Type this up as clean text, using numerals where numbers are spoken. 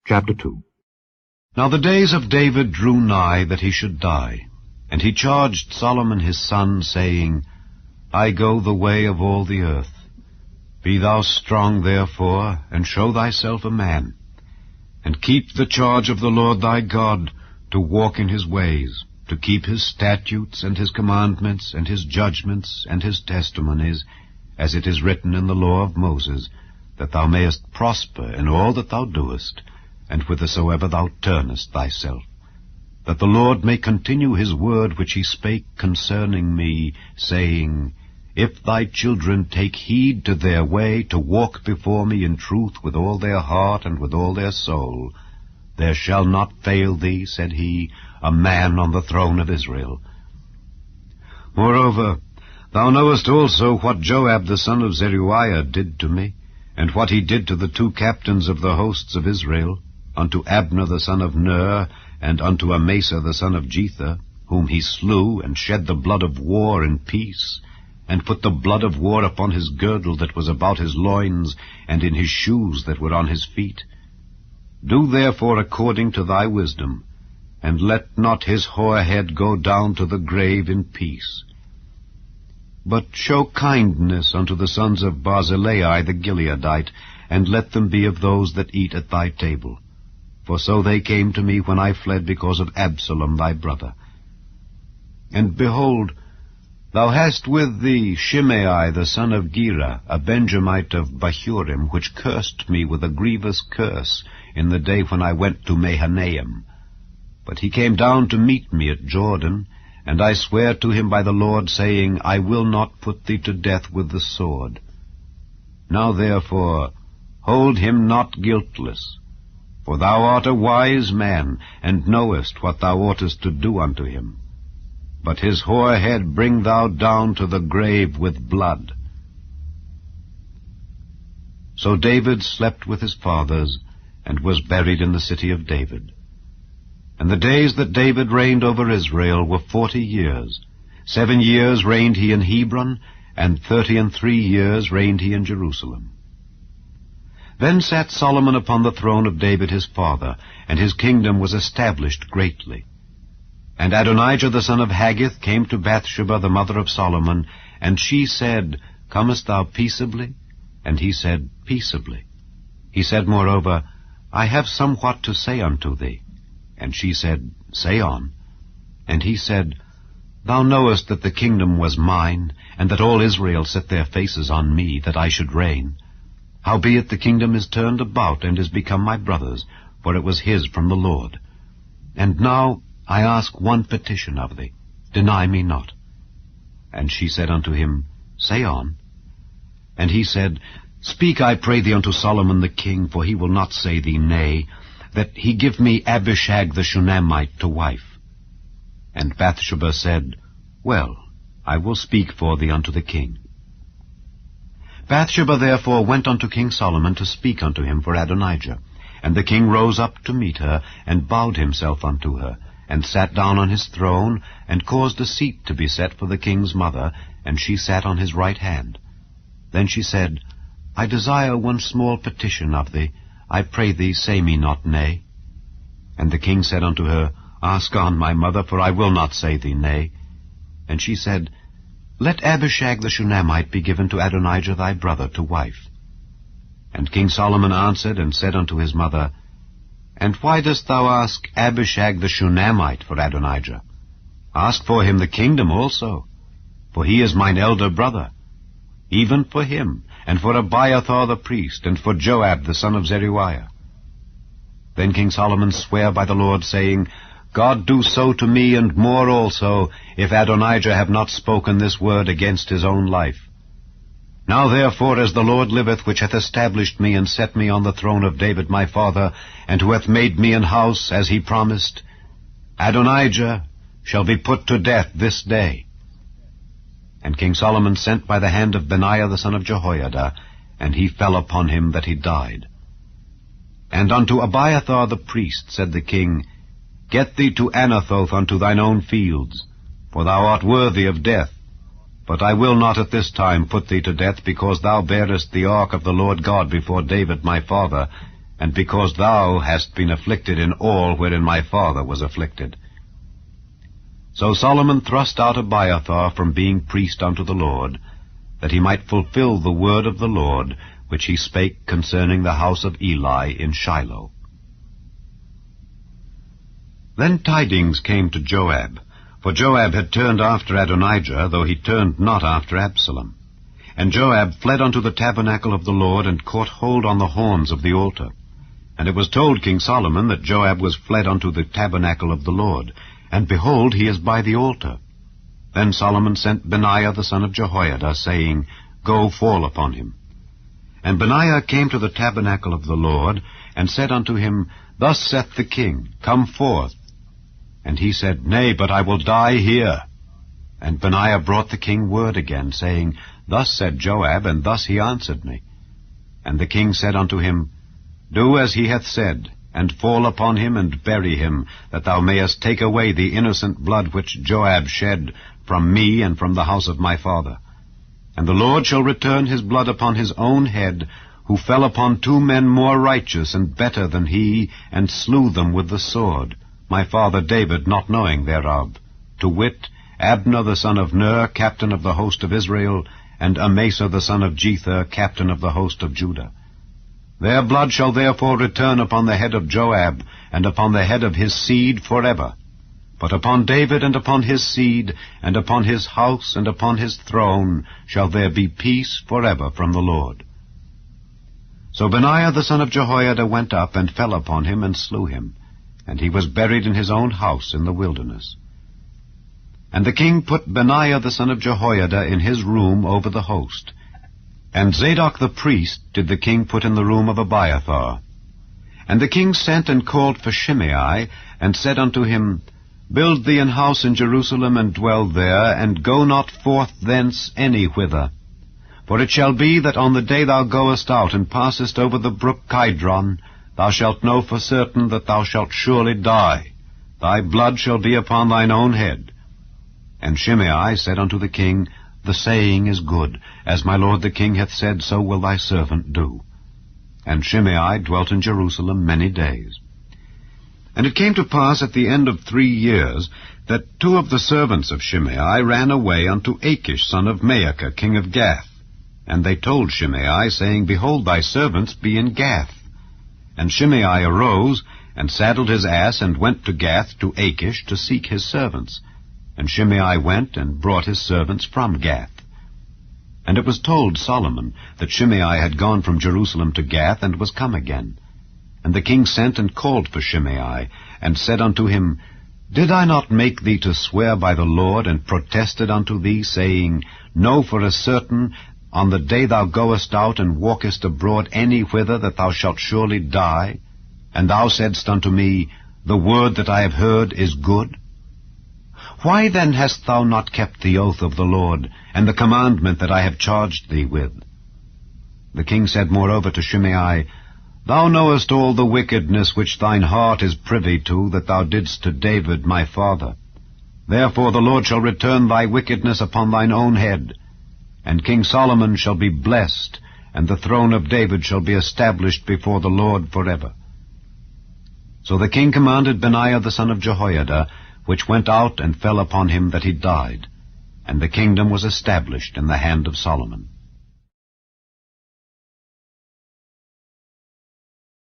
Chapter 2. Now the days of David drew nigh that he should die, and he charged Solomon his son, saying, I go the way of all the earth. Be thou strong therefore, and show thyself a man, and keep the charge of the Lord thy God, to walk in his ways, to keep his statutes and his commandments and his judgments and his testimonies, as it is written in the law of Moses, that thou mayest prosper in all that thou doest, and whithersoever thou turnest thyself, that the Lord may continue his word which he spake concerning me, saying, If thy children take heed to their way, to walk before me in truth with all their heart and with all their soul, there shall not fail thee, said he, a man on the throne of Israel. Moreover, thou knowest also what Joab the son of Zeruiah did to me, and what he did to the 2 captains of the hosts of Israel, unto Abner the son of Ner, and unto Amasa the son of Jether, whom he slew, and shed the blood of war in peace, and put the blood of war upon his girdle that was about his loins, and in his shoes that were on his feet. Do therefore according to thy wisdom, and let not his hoar head go down to the grave in peace. But show kindness unto the sons of Barzillai the Gileadite, and let them be of those that eat at thy table. For so they came to me when I fled because of Absalom thy brother. And behold, thou hast with thee Shimei the son of Gera, a Benjamite of Bahurim, which cursed me with a grievous curse in the day when I went to Mahanaim. But he came down to meet me at Jordan, and I swear to him by the Lord, saying, I will not put thee to death with the sword. Now therefore hold him not guiltless, for thou art a wise man, and knowest what thou oughtest to do unto him. But his hoar head bring thou down to the grave with blood. So David slept with his fathers, and was buried in the city of David. And the days that David reigned over Israel were 40 years. 7 years reigned he in Hebron, and 33 years reigned he in Jerusalem. Then sat Solomon upon the throne of David his father, and his kingdom was established greatly. And Adonijah the son of Haggith came to Bathsheba the mother of Solomon, and she said, Comest thou peaceably? And he said, Peaceably. He said moreover, I have somewhat to say unto thee. And she said, Say on. And he said, Thou knowest that the kingdom was mine, and that all Israel set their faces on me, that I should reign. Howbeit the kingdom is turned about, and is become my brother's, for it was his from the Lord. And now I ask one petition of thee, deny me not. And she said unto him, Say on. And he said, Speak, I pray thee, unto Solomon the king, for he will not say thee nay, that he give me Abishag the Shunammite to wife. And Bathsheba said, Well, I will speak for thee unto the king. Bathsheba therefore went unto King Solomon to speak unto him for Adonijah. And the king rose up to meet her, and bowed himself unto her, and sat down on his throne, and caused a seat to be set for the king's mother, and she sat on his right hand. Then she said, I desire one small petition of thee. I pray thee, say me not nay. And the king said unto her, Ask on, my mother, for I will not say thee nay. And she said, Let Abishag the Shunammite be given to Adonijah thy brother to wife. And King Solomon answered and said unto his mother, And why dost thou ask Abishag the Shunammite for Adonijah? Ask for him the kingdom also, for he is mine elder brother, even for him, and for Abiathar the priest, and for Joab the son of Zeruiah. Then King Solomon sware by the Lord, saying, God do so to me, and more also, if Adonijah have not spoken this word against his own life. Now therefore, as the Lord liveth, which hath established me, and set me on the throne of David my father, and who hath made me an house, as he promised, Adonijah shall be put to death this day. And King Solomon sent by the hand of Benaiah the son of Jehoiada, and he fell upon him that he died. And unto Abiathar the priest said the king, Get thee to Anathoth unto thine own fields, for thou art worthy of death. But I will not at this time put thee to death, because thou bearest the ark of the Lord God before David my father, and because thou hast been afflicted in all wherein my father was afflicted. So Solomon thrust out Abiathar from being priest unto the Lord, that he might fulfill the word of the Lord, which he spake concerning the house of Eli in Shiloh. Then tidings came to Joab, for Joab had turned after Adonijah, though he turned not after Absalom. And Joab fled unto the tabernacle of the Lord, and caught hold on the horns of the altar. And it was told King Solomon that Joab was fled unto the tabernacle of the Lord, and behold, he is by the altar. Then Solomon sent Benaiah the son of Jehoiada, saying, Go, fall upon him. And Benaiah came to the tabernacle of the Lord, and said unto him, Thus saith the king, Come forth. And he said, Nay, but I will die here. And Benaiah brought the king word again, saying, Thus said Joab, and thus he answered me. And the king said unto him, Do as he hath said, and fall upon him, and bury him, that thou mayest take away the innocent blood which Joab shed from me and from the house of my father. And the Lord shall return his blood upon his own head, who fell upon 2 men more righteous and better than he, and slew them with the sword, my father David not knowing thereof, to wit, Abner the son of Ner, captain of the host of Israel, and Amasa the son of Jether, captain of the host of Judah. Their blood shall therefore return upon the head of Joab, and upon the head of his seed forever. But upon David and upon his seed, and upon his house and upon his throne, shall there be peace forever from the Lord. So Benaiah the son of Jehoiada went up, and fell upon him, and slew him. And he was buried in his own house in the wilderness. And the king put Benaiah the son of Jehoiada in his room over the host. And Zadok the priest did the king put in the room of Abiathar. And the king sent and called for Shimei, and said unto him, Build thee an house in Jerusalem, and dwell there, and go not forth thence any whither. For it shall be that on the day thou goest out, and passest over the brook Kidron, thou shalt know for certain that thou shalt surely die. Thy blood shall be upon thine own head. And Shimei said unto the king, The saying is good. As my lord the king hath said, so will thy servant do. And Shimei dwelt in Jerusalem many days. And it came to pass at the end of 3 years, that 2 of the servants of Shimei ran away unto Achish son of Maacah, king of Gath. And they told Shimei, saying, Behold, thy servants be in Gath. And Shimei arose, and saddled his ass, and went to Gath to Achish to seek his servants. And Shimei went, and brought his servants from Gath. And it was told Solomon that Shimei had gone from Jerusalem to Gath, and was come again. And the king sent and called for Shimei, and said unto him, Did I not make thee to swear by the Lord, and protested unto thee, saying, Know for a certain, on the day thou goest out, and walkest abroad any whither, that thou shalt surely die? And thou saidst unto me, The word that I have heard is good? Why then hast thou not kept the oath of the Lord, and the commandment that I have charged thee with? The king said moreover to Shimei, Thou knowest all the wickedness which thine heart is privy to, that thou didst to David my father. Therefore the Lord shall return thy wickedness upon thine own head. And King Solomon shall be blessed, and the throne of David shall be established before the Lord forever. So the king commanded Benaiah the son of Jehoiada, which went out and fell upon him that he died. And the kingdom was established in the hand of Solomon.